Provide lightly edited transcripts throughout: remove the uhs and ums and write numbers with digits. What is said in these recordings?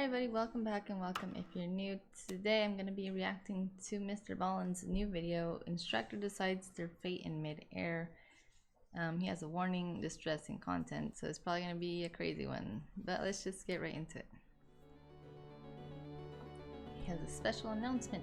everybody, welcome back and welcome if you're new. Today I'm going to be reacting to Mr. Ballen's new video, Instructor Decides Their Fate in Mid-Air. He has a warning, distressing content, so it's probably going to be a crazy one, but let's just get right into it. He has a special announcement.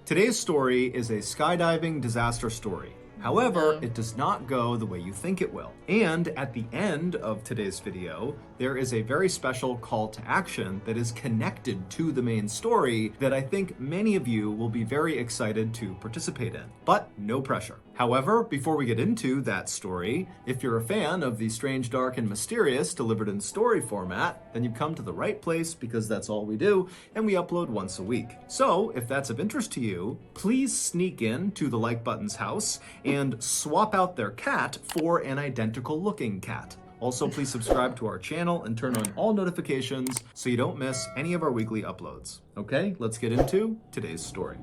Today's story is a skydiving disaster story. However, it does not go the way you think it will. And at the end of today's video, there is a very special call to action that is connected to the main story that I think many of you will be very excited to participate in. But no pressure. However, before we get into that story, if you're a fan of the strange, dark, and mysterious delivered in story format, then you've come to the right place because that's all we do, and we upload once a week. So, if that's of interest to you, please sneak in to the like button's house and swap out their cat for an identical looking cat. Also, please subscribe to our channel and turn on all notifications so you don't miss any of our weekly uploads. Okay, let's get into today's story.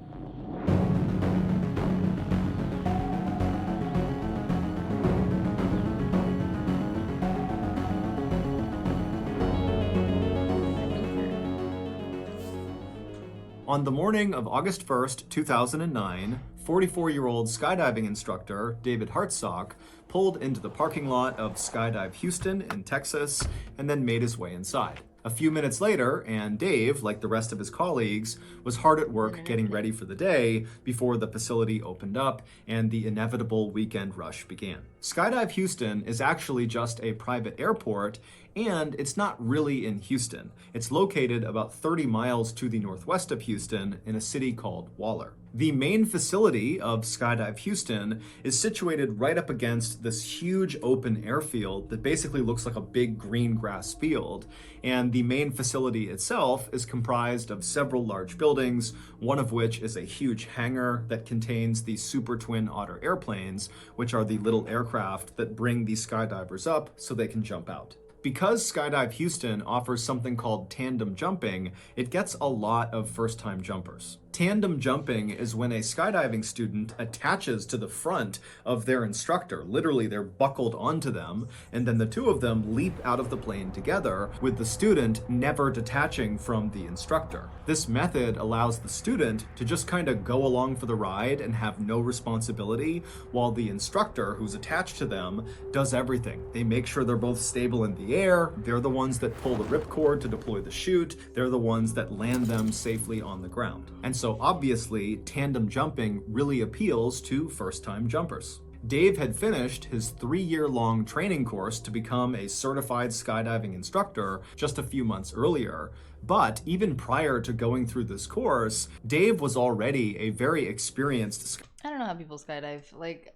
On the morning of August 1st, 2009, 44-year-old skydiving instructor David Hartsock pulled into the parking lot of Skydive Houston in Texas and then made his way inside. A few minutes later, and Dave, like the rest of his colleagues, was hard at work getting ready for the day before the facility opened up and the inevitable weekend rush began. Skydive Houston is actually just a private airport, and it's not really in Houston. It's located about 30 miles to the northwest of Houston in a city called Waller. The main facility of Skydive Houston is situated right up against this huge open airfield that basically looks like a big green grass field. And the main facility itself is comprised of several large buildings, one of which is a huge hangar that contains the Super Twin Otter airplanes, which are the little aircraft that bring the skydivers up so they can jump out. Because Skydive Houston offers something called tandem jumping, it gets a lot of first-time jumpers. Tandem jumping is when a skydiving student attaches to the front of their instructor. Literally, they're buckled onto them, and then the two of them leap out of the plane together, with the student never detaching from the instructor. This method allows the student to just kind of go along for the ride and have no responsibility, while the instructor, who's attached to them, does everything. They make sure they're both stable in the air, they're the ones that pull the ripcord to deploy the chute, they're the ones that land them safely on the ground. And so obviously, tandem jumping really appeals to first-time jumpers. Dave had finished his 3-year-long training course to become a certified skydiving instructor just a few months earlier. But even prior to going through this course, Dave was already a very experienced I don't know how people skydive. Like,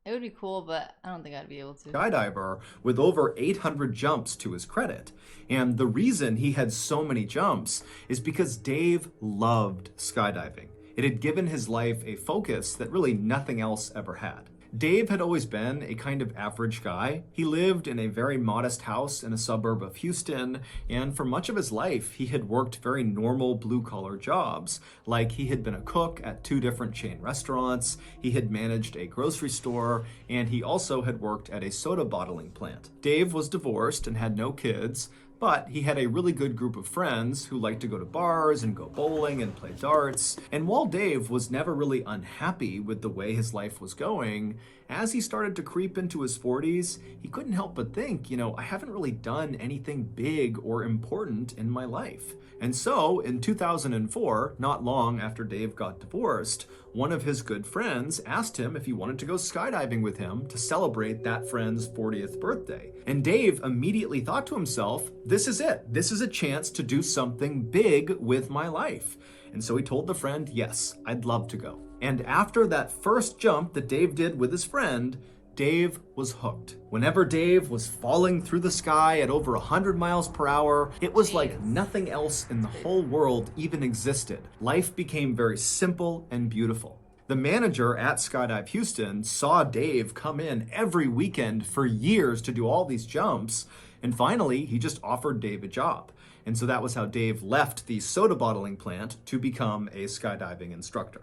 it would be cool, but I don't think I'd be able to. Skydiver with over 800 jumps to his credit. And the reason he had so many jumps is because Dave loved skydiving. It had given his life a focus that really nothing else ever had. Dave had always been a kind of average guy. He lived in a very modest house in a suburb of Houston, and for much of his life, he had worked very normal blue-collar jobs, like he had been a cook at 2 different chain restaurants, he had managed a grocery store, and he also had worked at a soda bottling plant. Dave was divorced and had no kids, but he had a really good group of friends who liked to go to bars and go bowling and play darts. And while Dave was never really unhappy with the way his life was going, as he started to creep into his 40s, he couldn't help but think, I haven't really done anything big or important in my life. And so, in 2004, not long after Dave got divorced, one of his good friends asked him if he wanted to go skydiving with him to celebrate that friend's 40th birthday. And Dave immediately thought to himself, this is it. This is a chance to do something big with my life. And so he told the friend, yes, I'd love to go. And after that first jump that Dave did with his friend, Dave was hooked. Whenever Dave was falling through the sky at over 100 miles per hour, it was like nothing else in the whole world even existed. Life became very simple and beautiful. The manager at Skydive Houston saw Dave come in every weekend for years to do all these jumps, and finally, he just offered Dave a job. And so that was how Dave left the soda bottling plant to become a skydiving instructor.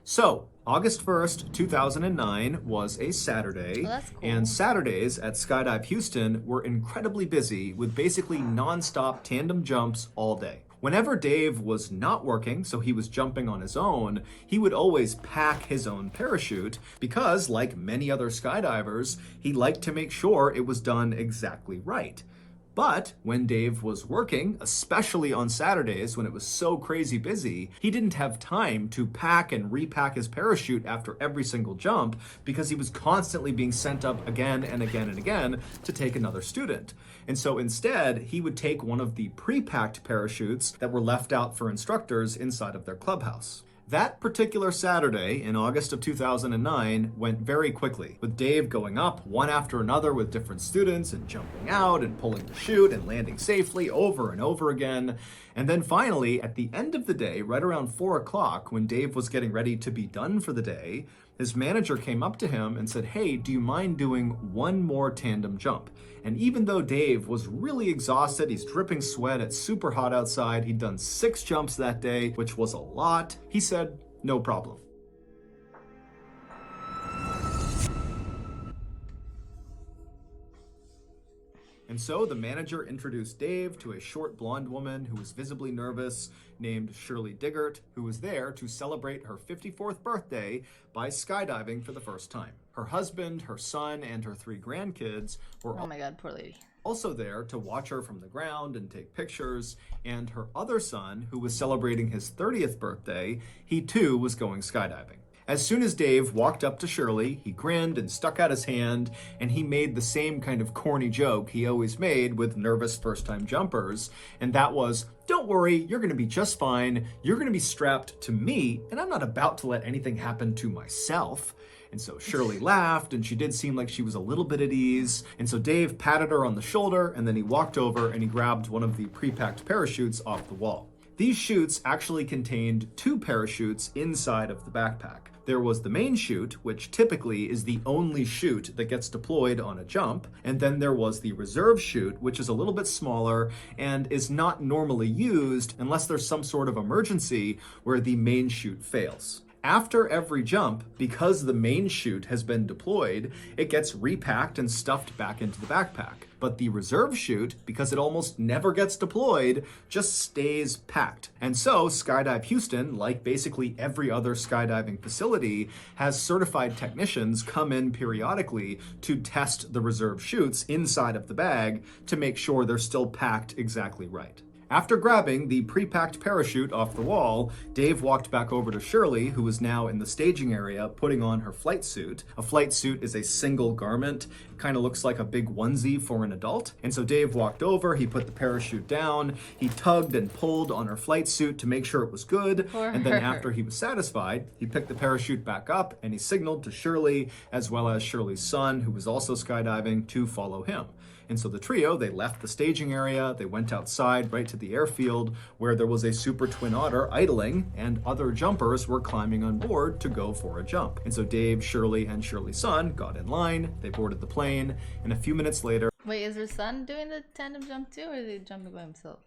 So, August 1st, 2009 was a Saturday, Oh, that's cool. and Saturdays at Skydive Houston were incredibly busy with basically non-stop tandem jumps all day. Whenever Dave was not working, so he was jumping on his own, he would always pack his own parachute because, like many other skydivers, he liked to make sure it was done exactly right. But when Dave was working, especially on Saturdays when it was so crazy busy, he didn't have time to pack and repack his parachute after every single jump because he was constantly being sent up again and again and again to take another student. And so instead, he would take one of the pre-packed parachutes that were left out for instructors inside of their clubhouse. That particular Saturday in August of 2009 went very quickly, with Dave going up one after another with different students and jumping out and pulling the chute and landing safely over and over again. And then finally, at the end of the day, right around 4 o'clock, when Dave was getting ready to be done for the day, his manager came up to him and said, "Hey, do you mind doing one more tandem jump?" And even though Dave was really exhausted, he's dripping sweat, it's super hot outside, he'd done 6 jumps that day, which was a lot, he said, "No problem." And so the manager introduced Dave to a short blonde woman who was visibly nervous named Shirley Diggert, who was there to celebrate her 54th birthday by skydiving for the first time. Her husband, her son, and her 3 grandkids were Oh my god, poor lady. also there to watch her from the ground and take pictures, and her other son, who was celebrating his 30th birthday, he too was going skydiving. As soon as Dave walked up to Shirley, he grinned and stuck out his hand, and he made the same kind of corny joke he always made with nervous first-time jumpers, and that was, "Don't worry, you're going to be just fine. You're going to be strapped to me, and I'm not about to let anything happen to myself." And so Shirley laughed, and she did seem like she was a little bit at ease. And so Dave patted her on the shoulder, and then he walked over and he grabbed one of the pre-packed parachutes off the wall. These chutes actually contained 2 parachutes inside of the backpack. There was the main chute, which typically is the only chute that gets deployed on a jump, and then there was the reserve chute, which is a little bit smaller and is not normally used unless there's some sort of emergency where the main chute fails. After every jump, because the main chute has been deployed, it gets repacked and stuffed back into the backpack. But the reserve chute, because it almost never gets deployed, just stays packed. And so Skydive Houston, like basically every other skydiving facility, has certified technicians come in periodically to test the reserve chutes inside of the bag to make sure they're still packed exactly right. After grabbing the pre-packed parachute off the wall, Dave walked back over to Shirley, who was now in the staging area putting on her flight suit. A flight suit is a single garment. It kind of looks like a big onesie for an adult. And so Dave walked over, he put the parachute down, he tugged and pulled on her flight suit to make sure it was good. And then after he was satisfied, he picked the parachute back up and he signaled to Shirley, as well as Shirley's son, who was also skydiving, to follow him. And so the trio, they left the staging area, they went outside right to the airfield where there was a Super Twin Otter idling and other jumpers were climbing on board to go for a jump. And so Dave, Shirley, and Shirley's son got in line, they boarded the plane, and a few minutes later, Wait, is her son doing the tandem jump too, or is he jumping by himself?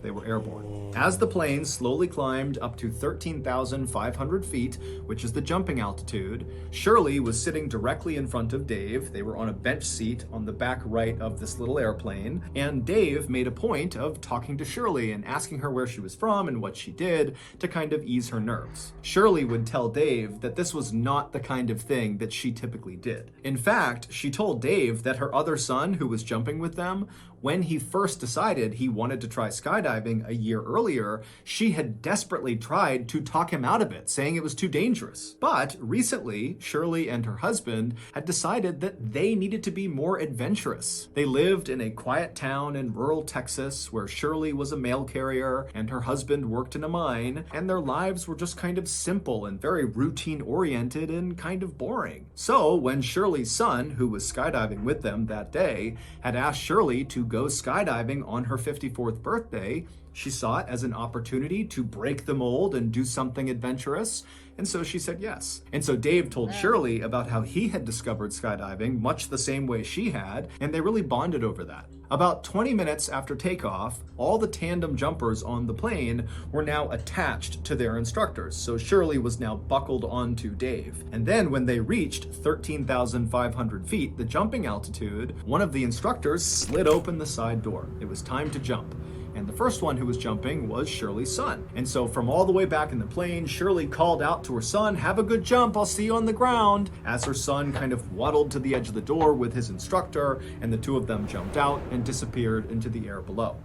they were airborne. As the plane slowly climbed up to 13,500 feet, which is the jumping altitude, Shirley was sitting directly in front of Dave. They were on a bench seat on the back right of this little airplane, and Dave made a point of talking to Shirley and asking her where she was from and what she did to kind of ease her nerves. Shirley would tell Dave that this was not the kind of thing that she typically did. In fact, she told Dave that her other son, who was jumping with them, when he first decided he wanted to try skydiving a year earlier, she had desperately tried to talk him out of it, saying it was too dangerous. But recently, Shirley and her husband had decided that they needed to be more adventurous. They lived in a quiet town in rural Texas where Shirley was a mail carrier and her husband worked in a mine, and their lives were just kind of simple and very routine-oriented and kind of boring. So when Shirley's son, who was skydiving with them that day, had asked Shirley to go skydiving on her 54th birthday, She saw it as an opportunity to break the mold and do something adventurous, and so she said yes. And so Dave told Shirley about how he had discovered skydiving much the same way she had, and they really bonded over that. About 20 minutes after takeoff, all the tandem jumpers on the plane were now attached to their instructors, so Shirley was now buckled onto Dave. And then when they reached 13,500 feet, the jumping altitude, one of the instructors slid open the side door. It was time to jump. And the first one who was jumping was Shirley's son. And so from all the way back in the plane, Shirley called out to her son, "Have a good jump, I'll see you on the ground," as her son kind of waddled to the edge of the door with his instructor, and the two of them jumped out and disappeared into the air below.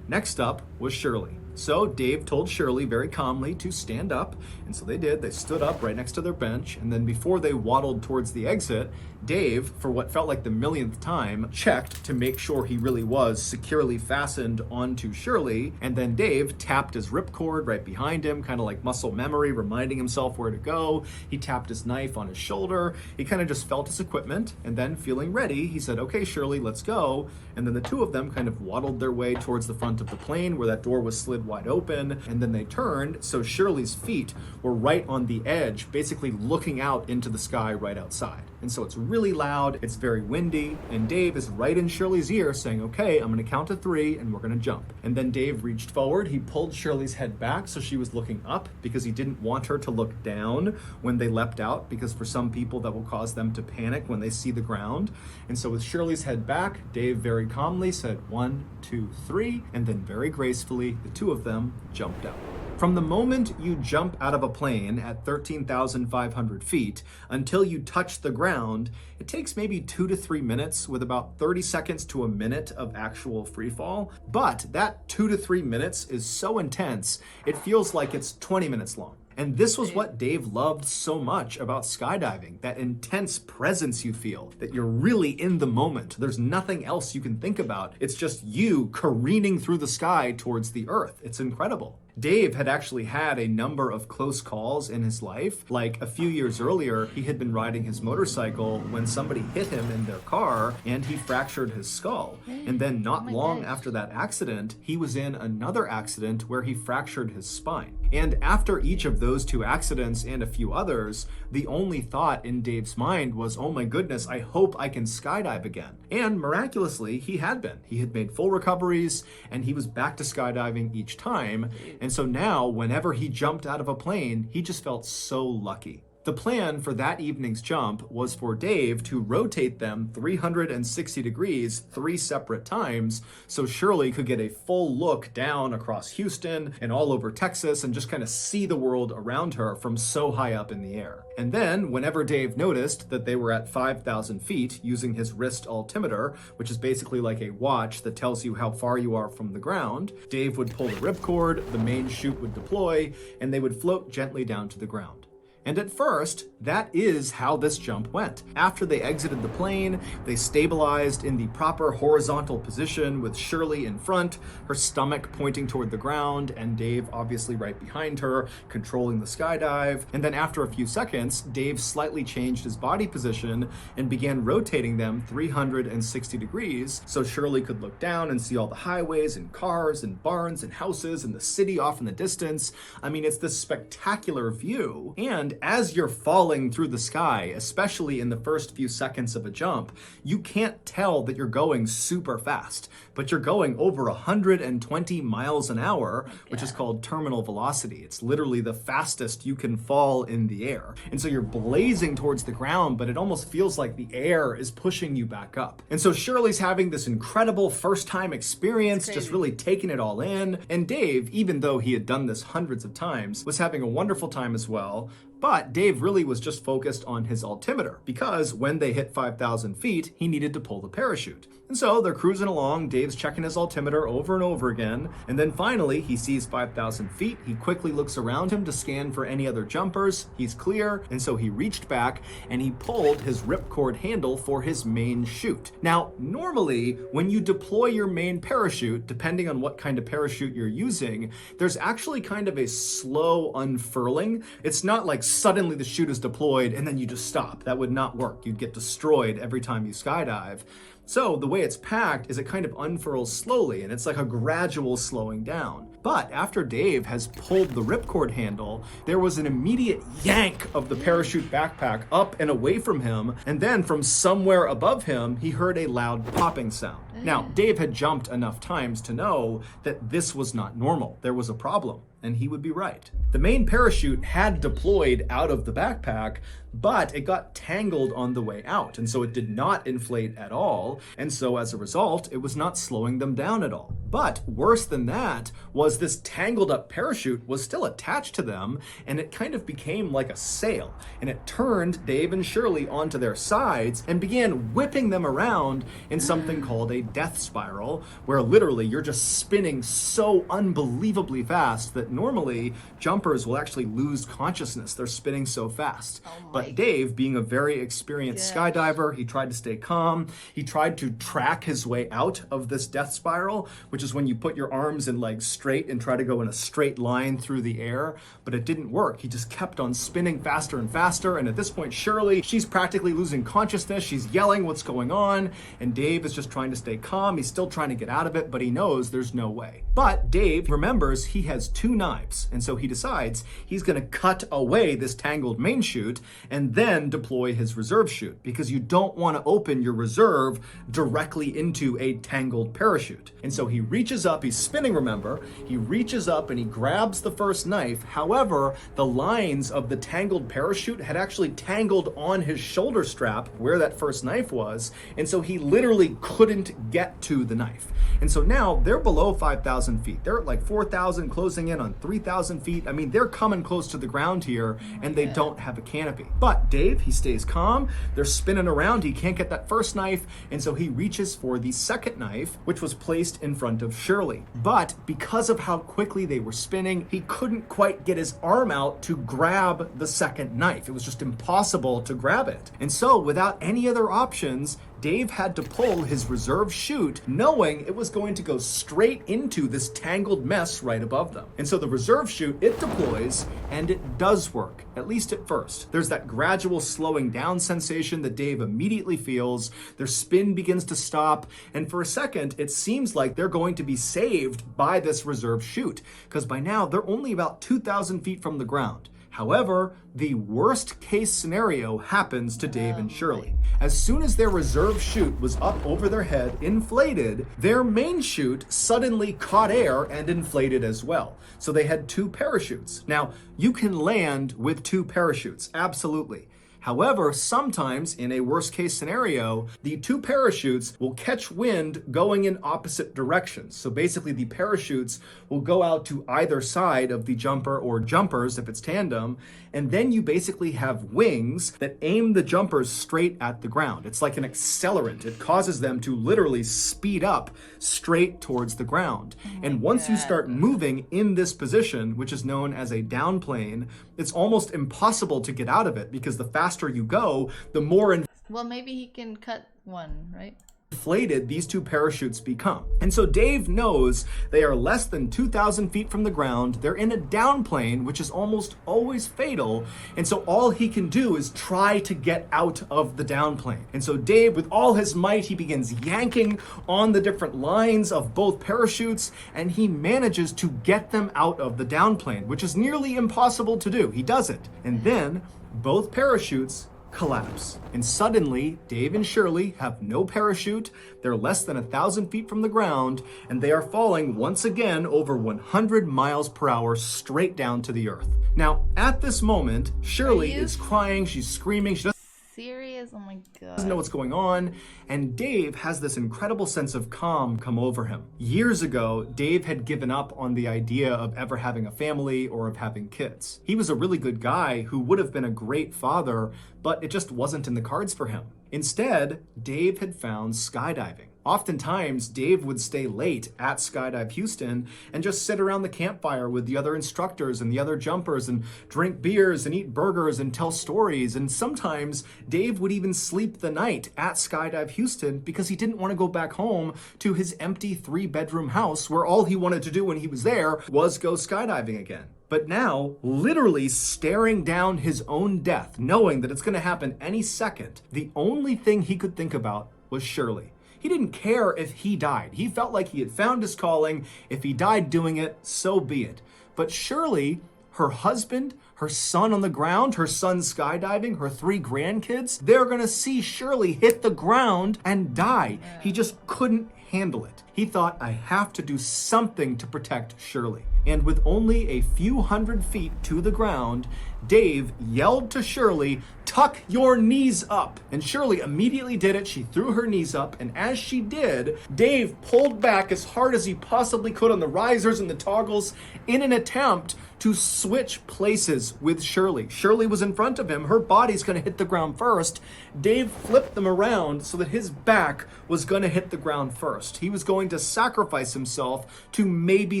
Next up was Shirley. So Dave told Shirley very calmly to stand up, and so they did. They stood up right next to their bench, and then before they waddled towards the exit, Dave, for what felt like the millionth time, checked to make sure he really was securely fastened onto Shirley, and then Dave tapped his ripcord right behind him, kind of like muscle memory, reminding himself where to go. He tapped his knife on his shoulder. He kind of just felt his equipment, and then feeling ready, he said, "Okay, Shirley, let's go." And then the two of them kind of waddled their way towards the front of the plane where that door was slid wide open, and then they turned, so Shirley's feet were right on the edge, basically looking out into the sky right outside. And so it's really loud, it's very windy, and Dave is right in Shirley's ear saying, "Okay, I'm gonna count to 3 and we're gonna jump." And then Dave reached forward, he pulled Shirley's head back so she was looking up because he didn't want her to look down when they leapt out, because for some people that will cause them to panic when they see the ground. And so with Shirley's head back, Dave very calmly said 1, 2, 3, and then very gracefully, the two of them jumped out. From the moment you jump out of a plane at 13,500 feet until you touch the ground, it takes maybe 2 to 3 minutes with about 30 seconds to a minute of actual free fall. But that 2 to 3 minutes is so intense, it feels like it's 20 minutes long. And this was what Dave loved so much about skydiving, that intense presence you feel, that you're really in the moment. There's nothing else you can think about. It's just you careening through the sky towards the earth. It's incredible. Dave had actually had a number of close calls in his life. Like a few years earlier, he had been riding his motorcycle when somebody hit him in their car and he fractured his skull. And then not long after that accident, he was in another accident where he fractured his spine. And after each of those two accidents and a few others, the only thought in Dave's mind was, "Oh my goodness, I hope I can skydive again." And miraculously, he had been. He had made full recoveries and he was back to skydiving each time. And so now, whenever he jumped out of a plane, he just felt so lucky. The plan for that evening's jump was for Dave to rotate them 360 degrees 3 separate times so Shirley could get a full look down across Houston and all over Texas and just kind of see the world around her from so high up in the air. And then, whenever Dave noticed that they were at 5,000 feet using his wrist altimeter, which is basically like a watch that tells you how far you are from the ground, Dave would pull the ripcord, the main chute would deploy, and they would float gently down to the ground. And at first, that is how this jump went. After they exited the plane, they stabilized in the proper horizontal position with Shirley in front, her stomach pointing toward the ground, and Dave obviously right behind her, controlling the skydive. And then after a few seconds, Dave slightly changed his body position and began rotating them 360 degrees so Shirley could look down and see all the highways and cars and barns and houses and the city off in the distance. I mean, it's this spectacular view. And as you're falling through the sky, especially in the first few seconds of a jump, you can't tell that you're going super fast, but you're going over 120 miles an hour, which is called terminal velocity. It's literally the fastest you can fall in the air. And so you're blazing towards the ground, but it almost feels like the air is pushing you back up. And so Shirley's having this incredible first time experience, just really taking it all in. And Dave, even though he had done this hundreds of times, was having a wonderful time as well. But Dave really was just focused on his altimeter because when they hit 5,000 feet, he needed to pull the parachute. And so they're cruising along, Dave's checking his altimeter over and over again, and then finally he sees 5,000 feet. He quickly looks around him to scan for any other jumpers. He's clear, and so he reached back and he pulled his ripcord handle for his main chute. Now, normally when you deploy your main parachute, depending on what kind of parachute you're using, there's actually kind of a slow unfurling. It's not like suddenly the chute is deployed and then you just stop. That would not work. You'd get destroyed every time you skydive. So the way it's packed is it kind of unfurls slowly, and it's like a gradual slowing down. But after Dave has pulled the ripcord handle, there was an immediate yank of the parachute backpack up and away from him, and then from somewhere above him, he heard a loud popping sound. Now, Dave had jumped enough times to know that this was not normal. There was a problem, and he would be right. The main parachute had deployed out of the backpack, but it got tangled on the way out, and so it did not inflate at all, and so as a result, it was not slowing them down at all. But worse than that was this tangled up parachute was still attached to them, and it kind of became like a sail, and it turned Dave and Shirley onto their sides and began whipping them around in something called a death spiral, where literally you're just spinning so unbelievably fast that normally jumpers will actually lose consciousness. They're spinning so fast. But Dave, being a very experienced skydiver, he tried to stay calm. He tried to track his way out of this death spiral, which is when you put your arms and legs straight and try to go in a straight line through the air, but it didn't work. He just kept on spinning faster and faster, and at this point, Shirley, she's practically losing consciousness. She's yelling what's going on, and Dave is just trying to stay calm. He's still trying to get out of it, but he knows there's no way. But Dave remembers he has 2 knives, and so he decides he's gonna cut away this tangled main chute and then deploy his reserve chute, because you don't want to open your reserve directly into a tangled parachute. And so he reaches up, he's spinning, remember, he reaches up and he grabs the first knife. However, the lines of the tangled parachute had actually tangled on his shoulder strap where that first knife was, and so he literally couldn't get to the knife. And so now they're below 5,000 feet. They're at like 4,000, closing in on 3,000 feet. I mean, they're coming close to the ground here, and they don't have a canopy. But Dave, he stays calm. They're spinning around. He can't get that first knife, and so he reaches for the second knife, which was placed in front of Shirley. But because of how quickly they were spinning, he couldn't quite get his arm out to grab the second knife. It was just impossible to grab it. And so without any other options, Dave had to pull his reserve chute, knowing it was going to go straight into this tangled mess right above them. And so the reserve chute, it deploys, and it does work, at least at first. There's that gradual slowing down sensation that Dave immediately feels. Their spin begins to stop, and for a second, it seems like they're going to be saved by this reserve chute, because by now, they're only about 2,000 feet from the ground. However, the worst case scenario happens to Dave and Shirley. As soon as their reserve chute was up over their head, inflated, their main chute suddenly caught air and inflated as well. So they had 2 parachutes. Now, you can land with 2 parachutes, absolutely. However, sometimes in a worst case scenario, the 2 parachutes will catch wind going in opposite directions. So basically the parachutes will go out to either side of the jumper or jumpers if it's tandem, and then you basically have wings that aim the jumpers straight at the ground. It's like an accelerant. It causes them to literally speed up straight towards the ground. And once you start moving in this position, which is known as a down plane, it's almost impossible to get out of it, because the faster you go, the more Well, maybe he can cut one, right? inflated these 2 parachutes become. And so Dave knows they are less than 2,000 feet from the ground. They're in a down plane, which is almost always fatal. And so all he can do is try to get out of the down plane. And so Dave, with all his might, he begins yanking on the different lines of both parachutes, and he manages to get them out of the down plane, which is nearly impossible to do. He does it. And then both parachutes collapse. And suddenly, Dave and Shirley have no parachute. They're less than 1,000 feet from the ground, and they are falling once again over 100 miles per hour straight down to the earth. Now, at this moment, Shirley is crying, she's screaming, she Serious? Oh my god. doesn't know what's going on, and Dave has this incredible sense of calm come over him. Years ago, Dave had given up on the idea of ever having a family or of having kids. He was a really good guy who would have been a great father, but it just wasn't in the cards for him. Instead, Dave had found skydiving. Oftentimes, Dave would stay late at Skydive Houston and just sit around the campfire with the other instructors and the other jumpers and drink beers and eat burgers and tell stories. And sometimes Dave would even sleep the night at Skydive Houston because he didn't want to go back home to his empty 3-bedroom house where all he wanted to do when he was there was go skydiving again. But now, literally staring down his own death, knowing that it's going to happen any second, the only thing he could think about was Shirley. He didn't care if he died. He felt like he had found his calling. If he died doing it, so be it. But Shirley, her husband, her son on the ground, her son skydiving, her 3 grandkids, they're gonna see Shirley hit the ground and die. He just couldn't handle it. He thought, I have to do something to protect Shirley. And with only a few hundred feet to the ground, Dave yelled to Shirley, tuck your knees up. And Shirley immediately did it. She threw her knees up, and as she did, Dave pulled back as hard as he possibly could on the risers and the toggles in an attempt to switch places with Shirley. Shirley was in front of him. Her body's gonna hit the ground first. Dave flipped them around so that his back was gonna hit the ground first. He was going to sacrifice himself to maybe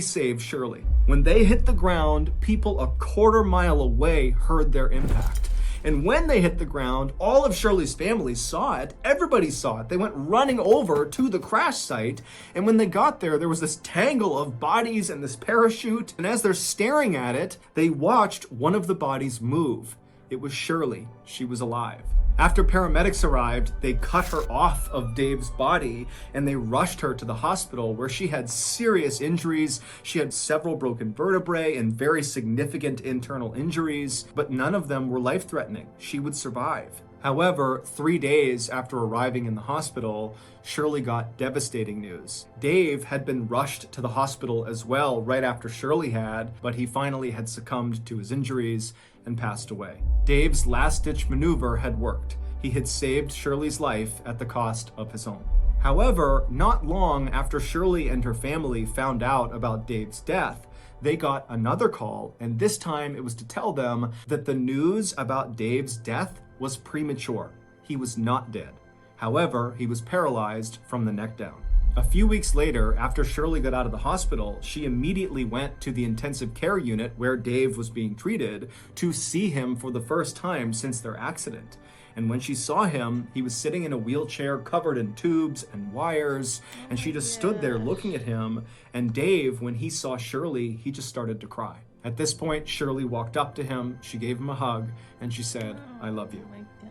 save Shirley. When they hit the ground, people a quarter mile away heard their impact. And when they hit the ground, all of Shirley's family saw it. Everybody saw it. They went running over to the crash site. And when they got there, there was this tangle of bodies and this parachute. And as they're staring at it, they watched one of the bodies move. It was Shirley. She was alive. After paramedics arrived, they cut her off of Dave's body and they rushed her to the hospital where she had serious injuries. She had several broken vertebrae and very significant internal injuries, but none of them were life-threatening. She would survive. However, 3 days after arriving in the hospital, Shirley got devastating news. Dave had been rushed to the hospital as well right after Shirley had, but he finally had succumbed to his injuries and passed away. Dave's last-ditch maneuver had worked. He had saved Shirley's life at the cost of his own. However, not long after Shirley and her family found out about Dave's death, they got another call, and this time it was to tell them that the news about Dave's death was premature. He was not dead. However, he was paralyzed from the neck down. A few weeks later, after Shirley got out of the hospital, she immediately went to the intensive care unit where Dave was being treated to see him for the first time since their accident. And when she saw him, he was sitting in a wheelchair covered in tubes and wires, and she just stood there looking at him. And Dave, when he saw Shirley, he just started to cry. At this point, Shirley walked up to him, she gave him a hug, and she said, I love you.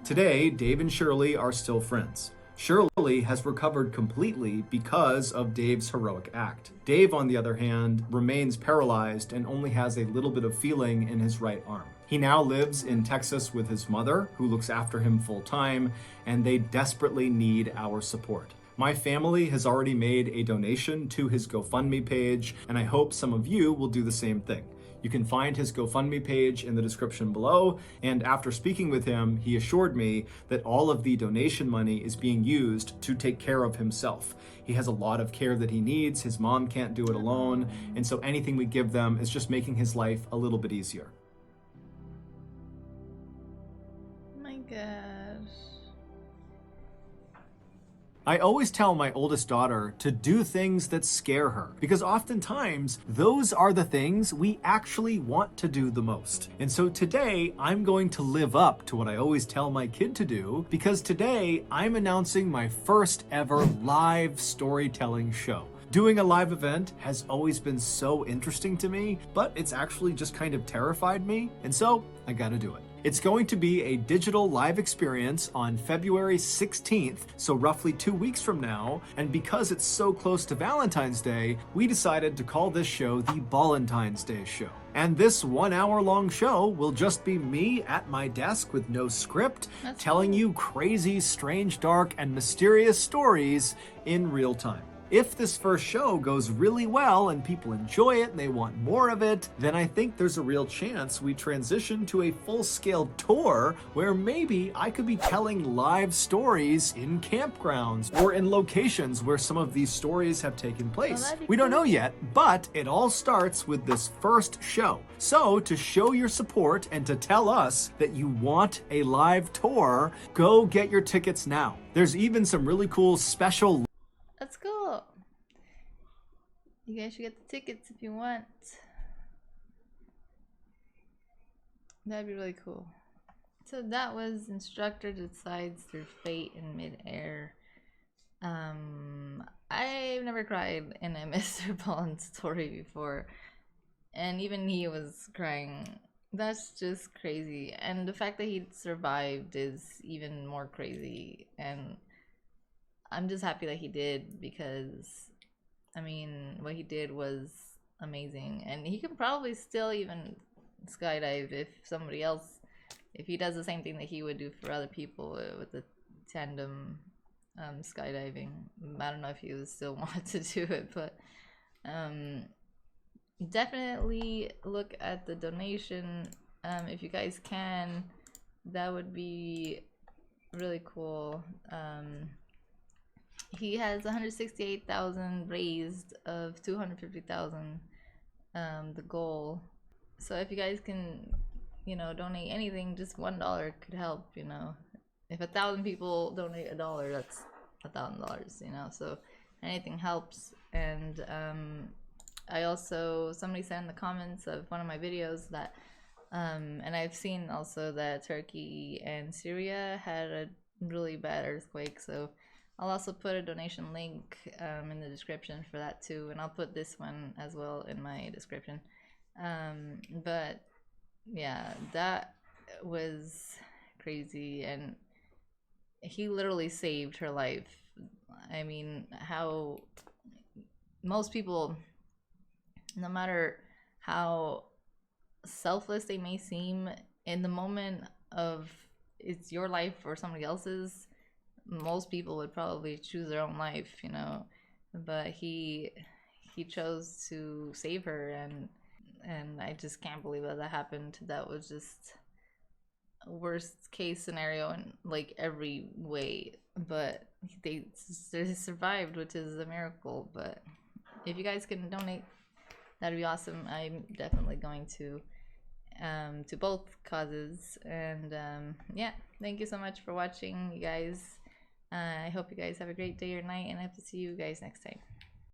Today, Dave and Shirley are still friends. Shirley has recovered completely because of Dave's heroic act. Dave, on the other hand, remains paralyzed and only has a little bit of feeling in his right arm. He now lives in Texas with his mother, who looks after him full time, and they desperately need our support. My family has already made a donation to his GoFundMe page, and I hope some of you will do the same thing. You can find his GoFundMe page in the description below, and after speaking with him, he assured me that all of the donation money is being used to take care of himself. He has a lot of care that he needs, his mom can't do it alone, and so anything we give them is just making his life a little bit easier. My gosh. I always tell my oldest daughter to do things that scare her, because oftentimes those are the things we actually want to do the most. And so today I'm going to live up to what I always tell my kid to do, because today I'm announcing my first ever live storytelling show. Doing a live event has always been so interesting to me, but it's actually just kind of terrified me, and so I gotta do it. It's going to be a digital live experience on February 16th, so roughly 2 weeks from now, and because it's so close to Valentine's Day, we decided to call this show the Ballentine's Day Show. And this 1 hour long show will just be me at my desk with no script, telling you crazy, strange, dark, and mysterious stories in real time. If this first show goes really well and people enjoy it and they want more of it, then I think there's a real chance we transition to a full-scale tour where maybe I could be telling live stories in campgrounds or in locations where some of these stories have taken place. We don't know yet, but it all starts with this first show. So to show your support and to tell us that you want a live tour, go get your tickets now. There's even some really cool special. That's cool. You guys should get the tickets if you want. That'd be really cool. So that was Instructor Decides Their Fate in Midair. I've never cried in a Mr. Ballen story before. And even he was crying. That's just crazy. And the fact that he survived is even more crazy. And I'm just happy that he did, because I mean, what he did was amazing, and he can probably still even skydive if somebody else, if he does the same thing that he would do for other people with the tandem skydiving. I don't know if he would still want to do it, but definitely look at the donation if you guys can. That would be really cool. He has 168,000 raised of 250,000, the goal. So if you guys can, you know, donate anything, just $1 could help. You know, if 1,000 people donate $1, that's $1,000. You know, so anything helps. And I also, somebody said in the comments of one of my videos that and I've seen also that Turkey and Syria had a really bad earthquake, so I'll also put a donation link in the description for that too, and I'll put this one as well in my description. But yeah, that was crazy, and he literally saved her life. I mean, how most people, no matter how selfless they may seem, in the moment of it's your life or somebody else's, most people would probably choose their own life, you know. But he chose to save her, and I just can't believe that happened. That was just a worst case scenario in like every way, but they survived, which is a miracle. But if you guys can donate, that'd be awesome. I'm definitely going to both causes. And yeah, thank you so much for watching, you guys. I hope you guys have a great day or night, and I hope to see you guys next time.